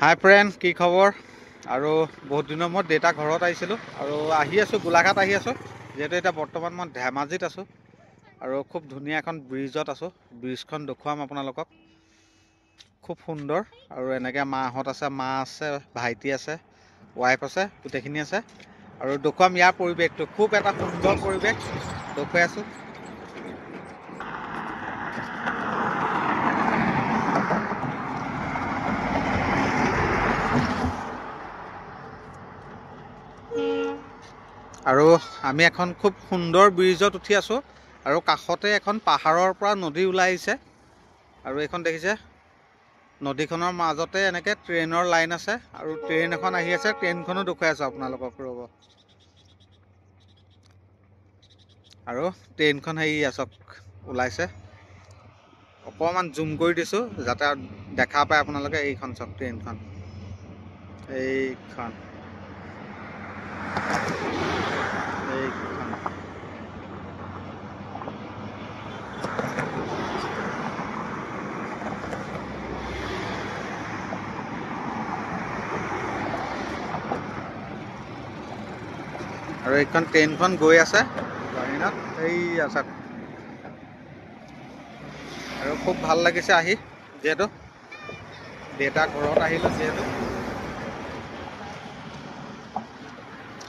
হাই friend, কি খবৰ? আৰু বহুত দিনৰ মূৰত দেউতা ঘৰত আহিছিলোঁ আৰু আহি আছোঁ, গোলাঘাট আহি আছোঁ। যিহেতু এতিয়া বৰ্তমান মই ধেমাজিত আছোঁ আৰু খুব ধুনীয়া এখন ব্ৰিজত আছোঁ। ব্ৰিজখন দেখুৱাম আপোনালোকক। খুব সুন্দৰ আৰু এনেকৈ মাহঁত আছে, মা আছে, ভাইটি আছে, ৱাইফ আছে, গোটেইখিনি আছে আৰু দেখুৱাম ইয়াৰ পৰিৱেশটো। খুব এটা সুন্দৰ পৰিৱেশ দেখুৱাই আছোঁ। আৰু আমি এখন খুব সুন্দৰ ব্ৰিজত উঠি আছোঁ আৰু কাষতে এখন পাহাৰৰ পৰা নদী ওলাই আহিছে আৰু এইখন দেখিছে, নদীখনৰ মাজতে এনেকৈ ট্ৰেইনৰ লাইন আছে আৰু ট্ৰেইন এখন আহি আছে। ট্ৰেইনখনো দেখুৱাই আছোঁ আপোনালোকক, ৰ'ব। আৰু ট্ৰেইনখন চাওক ওলাইছে। অকণমান জুম কৰি দিছোঁ যাতে দেখা পায় আপোনালোকে। এইখন চাওক ট্ৰেইনখন, এইখন। আৰু এইখন ট্ৰেইনখন গৈ আছে লাইনত, এই আছে। আৰু খুব ভাল লাগিছে আহি, যিহেতু দেউতা ঘৰত আহিলোঁ যিহেতু।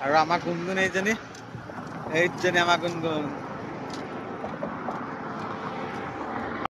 আৰু আমাৰ গুণগুণ এইজনী আমাৰ গুণগুণ।